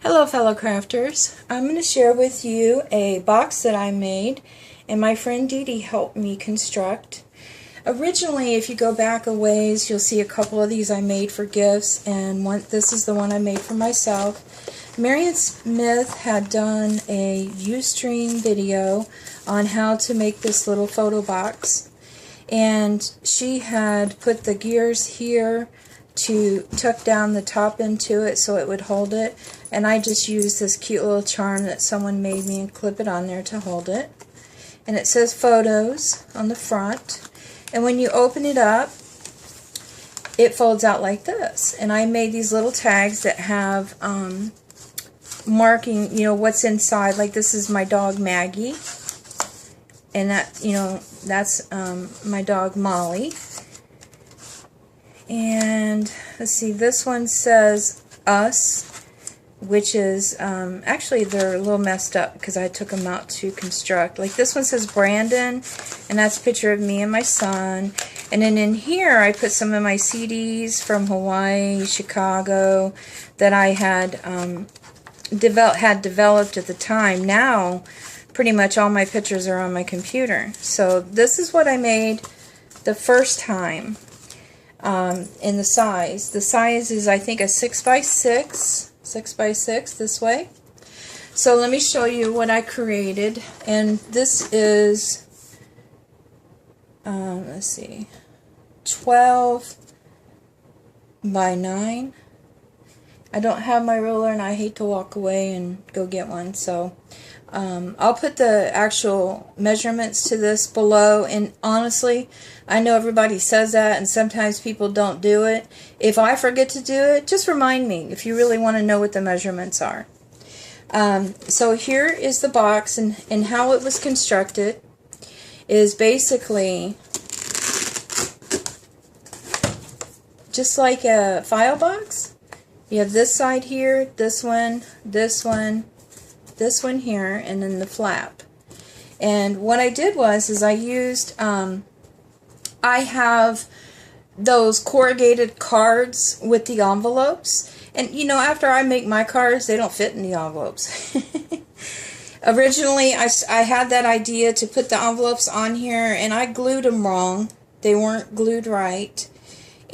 Hello fellow crafters. I'm going to share with you a box that I made and my friend Dee Dee helped me construct. Originally, if you go back a ways, you'll see a couple of these I made for gifts, and this is the one I made for myself. Marian Smith had done a Ustream video on how to make this little photo box, and she had put the gears here to tuck down the top into it so it would hold it, and I just used this cute little charm that someone made me and clip it on there to hold it. And it says photos on the front, and when you open it up it folds out like this. And I made these little tags that have marking, what's inside. Like this is my dog Maggie, and that, that's my dog Molly. And let's see, this one says us, which is actually they're a little messed up because I took them out to construct. Like this one says Brandon, and that's a picture of me and my son. And then in here I put some of my CDs from Hawaii, Chicago, that I had developed at the time. Now pretty much all my pictures are on my computer. So this is what I made the first time. In the size. The size is, I think, a 6x6 this way. So let me show you what I created. And this is, let's see, 12 by 9. I don't have my ruler and I hate to walk away and go get one, so I'll put the actual measurements to this below. And honestly, I know everybody says that and sometimes people don't do it. If I forget to do it, just remind me if you really want to know what the measurements are. So here is the box, and how it was constructed is basically just like a file box. You have this side here, this one, this one, this one here, and then the flap. And what I did was I used, I have those corrugated cards with the envelopes. And after I make my cards, they don't fit in the envelopes. Originally, I had that idea to put the envelopes on here, and I glued them wrong. They weren't glued right.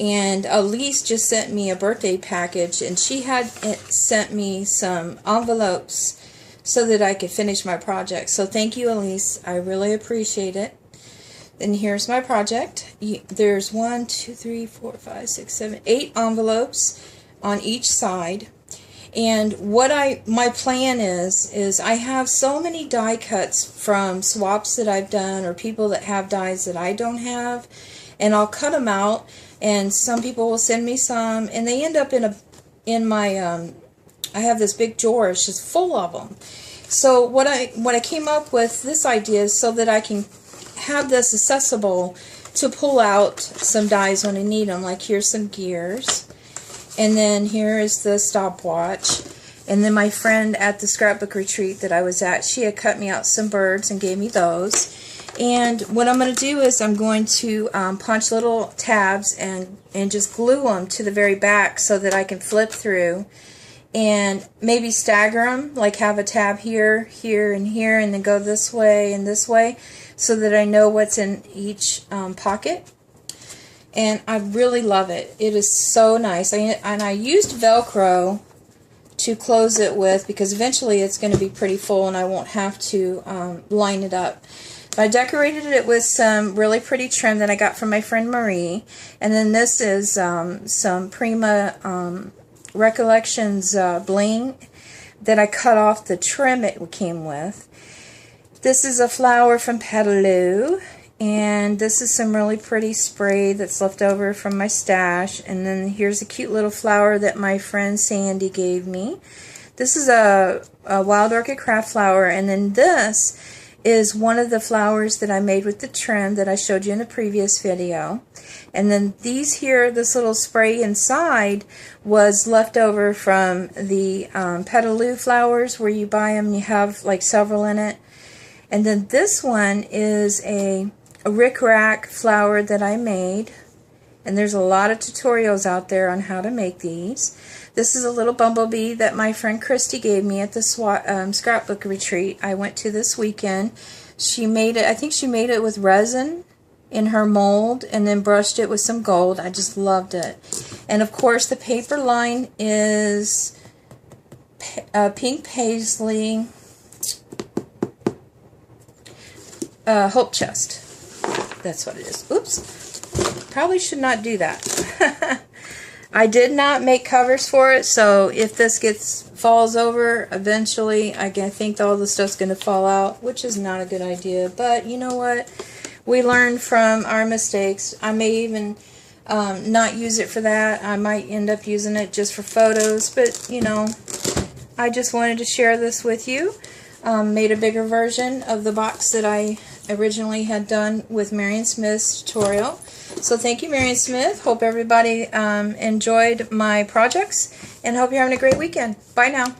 And Elise just sent me a birthday package, and she had sent me some envelopes so that I could finish my project. So thank you, Elise. I really appreciate it. And here's my project. There's 1, 2, 3, 4, 5, 6, 7, 8 envelopes on each side. And what my plan is I have so many die cuts from swaps that I've done, or people that have dies that I don't have, and I'll cut them out, and some people will send me some, and they end up in my I have this big drawer, it's just full of them. So what I came up with this idea is so that I can have this accessible to pull out some dies when I need them. Like here's some gears, and then here is the stopwatch. And then my friend at the scrapbook retreat that I was at, she had cut me out some birds and gave me those. And what I'm going to do is I'm going to punch little tabs and just glue them to the very back so that I can flip through and maybe stagger them, like have a tab here, here, and here, and then go this way and this way, so that I know what's in each pocket. And I really love it. It is so nice. And I used Velcro to close it with, because eventually it's going to be pretty full and I won't have to line it up. But I decorated it with some really pretty trim that I got from my friend Marie. And then this is some Prima Recollections bling that I cut off the trim it came with. This is a flower from Petaloo, and this is some really pretty spray that's left over from my stash. And then here's a cute little flower that my friend Sandy gave me. This is a wild orchid craft flower, and then this is one of the flowers that I made with the trim that I showed you in a previous video. And then these here, this little spray inside, was left over from the Petaloo flowers, where you buy them and you have like several in it. And then this one is a rickrack flower that I made, And there's a lot of tutorials out there on how to make these. This is a little bumblebee that my friend Christy gave me at the scrapbook retreat I went to this weekend. She made it, I think she made it with resin in her mold and then brushed it with some gold. I just loved it. And of course the paper line is pink paisley Hope Chest. That's what it is. Oops. Probably should not do that. I did not make covers for it, so if this falls over, eventually I think all the stuff's going to fall out, which is not a good idea. But you know what? We learn from our mistakes. I may even not use it for that. I might end up using it just for photos, but you know, I just wanted to share this with you. Made a bigger version of the box that I originally had done with Marian Smith's tutorial. So thank you, Marian Smith. Hope everybody enjoyed my projects, and hope you're having a great weekend. Bye now.